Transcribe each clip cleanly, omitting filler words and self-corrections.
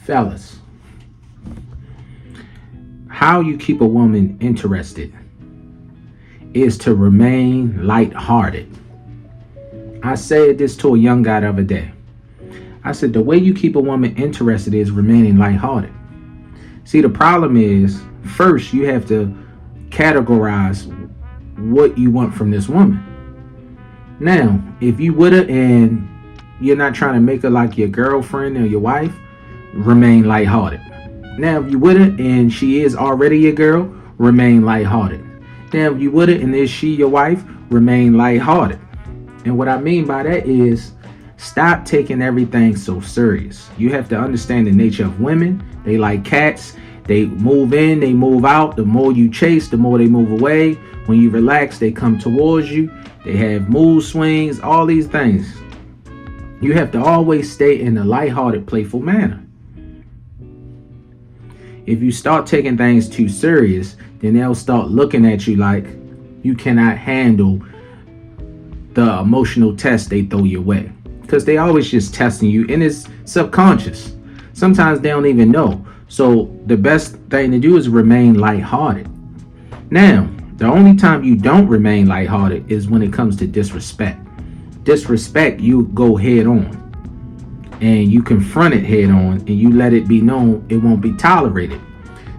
Fellas, how you keep a woman interested is to remain lighthearted. I said this to a young guy the other day. I said, the way you keep a woman interested is remaining lighthearted. See, the problem is, first, you have to categorize what you want from this woman. Now, if you with her and you're not trying to make her like your girlfriend or your wife, remain lighthearted. Now, if you with her and she is already your girl, remain lighthearted. Now, if you with her and is she your wife, remain lighthearted. And what I mean by that is, stop taking everything so serious. You have to understand the nature of women. They like cats. They move in, they move out. The more you chase, the more they move away. When you relax, they come towards you. They have mood swings, all these things. You have to always stay in a lighthearted, playful manner. If you start taking things too serious, then they'll start looking at you like you cannot handle the emotional test they throw your way. Because they always just testing you, and it's subconscious. Sometimes they don't even know. So the best thing to do is remain lighthearted. Now, the only time you don't remain lighthearted is when it comes to disrespect. Disrespect, you go head on. And you confront it head on, and you let it be known it won't be tolerated.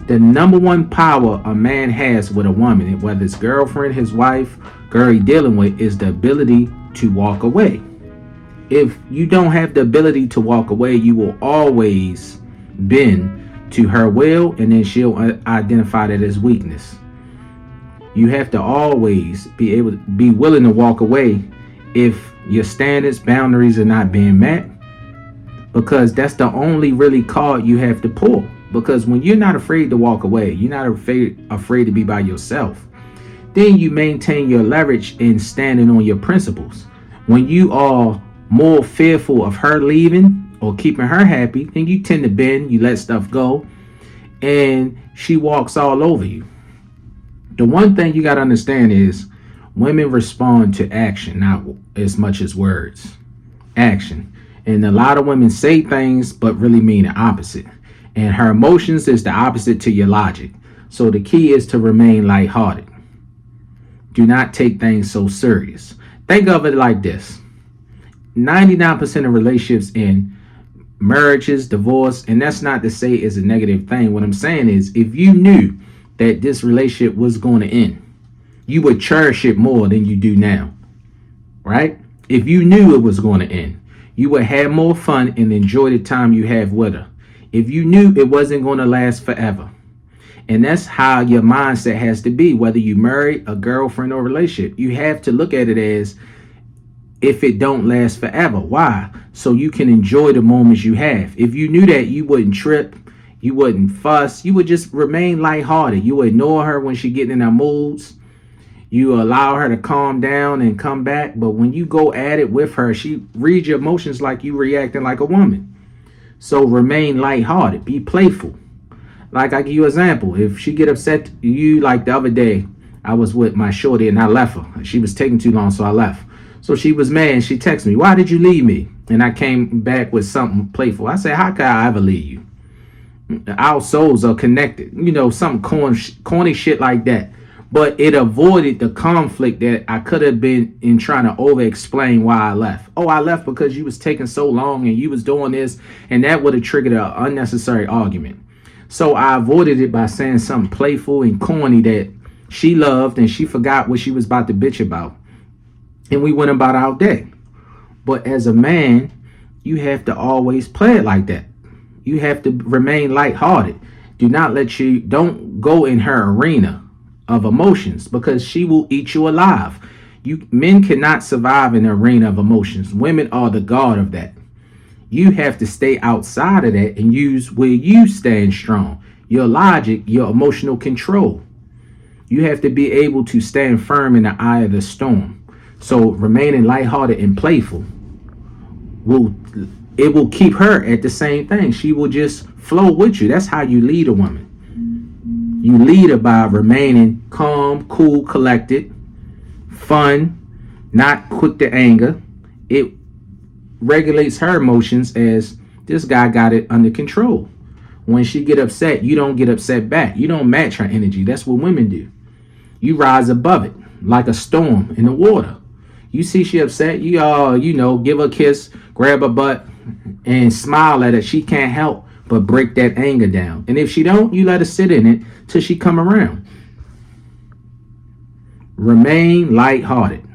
The number one power a man has with a woman, whether it's girlfriend, his wife, girl he dealing with, is the ability to walk away. If you don't have the ability to walk away, you will always bend to her will, and then she'll identify that as weakness. You have to always be able to be willing to walk away if your standards, boundaries are not being met, because that's the only really card you have to pull. Because when you're not afraid to walk away, you're not afraid to be by yourself, then you maintain your leverage in standing on your principles. When you are more fearful of her leaving or keeping her happy, then you tend to bend, you let stuff go, and she walks all over you. The one thing you got to understand is women respond to action, not as much as words. Action. And a lot of women say things but really mean the opposite. And her emotions is the opposite to your logic. So the key is to remain lighthearted. Do not take things so serious. Think of it like this. 99% of relationships in marriages, divorce, and that's not to say it's a negative thing. What I'm saying is, if you knew that this relationship was going to end, you would cherish it more than you do now, right? If you knew it was going to end, you would have more fun and enjoy the time you have with her. If you knew it wasn't going to last forever. And that's how your mindset has to be, whether you marry a girlfriend or relationship. You have to look at it as if it don't last forever. Why? So you can enjoy the moments you have. If you knew that, you wouldn't trip, you wouldn't fuss, you would just remain lighthearted. You would ignore her when she getting in her moods. You allow her to calm down and come back. But when you go at it with her, she reads your emotions like you reacting like a woman. So remain lighthearted. Be playful. Like I give you an example. If she get upset you, like the other day, I was with my shorty and I left her. She was taking too long, so I left. So she was mad and she texted me, "Why did you leave me?" And I came back with something playful. I said, "How could I ever leave you? Our souls are connected." You know, some corny shit like that. But it avoided the conflict that I could have been in trying to over explain why I left. Oh, I left because you was taking so long and you was doing this, and that would have triggered an unnecessary argument. So I avoided it by saying something playful and corny that she loved, and she forgot what she was about to bitch about. And we went about our day. But as a man, you have to always play it like that. You have to remain lighthearted. Don't go in her arena of emotions, because she will eat you alive. Men cannot survive in the arena of emotions. Women are the god of that. You have to stay outside of that and use where you stand strong. Your logic, your emotional control. You have to be able to stand firm in the eye of the storm. So remaining lighthearted and playful will keep her at the same thing. She will just flow with you. That's how you lead a woman. You lead her by remaining calm, cool, collected, fun, not quick to anger. It regulates her emotions as this guy got it under control. When she get upset, you don't get upset back. You don't match her energy. That's what women do. You rise above it like a storm in the water. You see she upset, give her a kiss, grab her butt, and smile at her. She can't help but break that anger down. And if she don't, you let her sit in it till she come around. Remain lighthearted.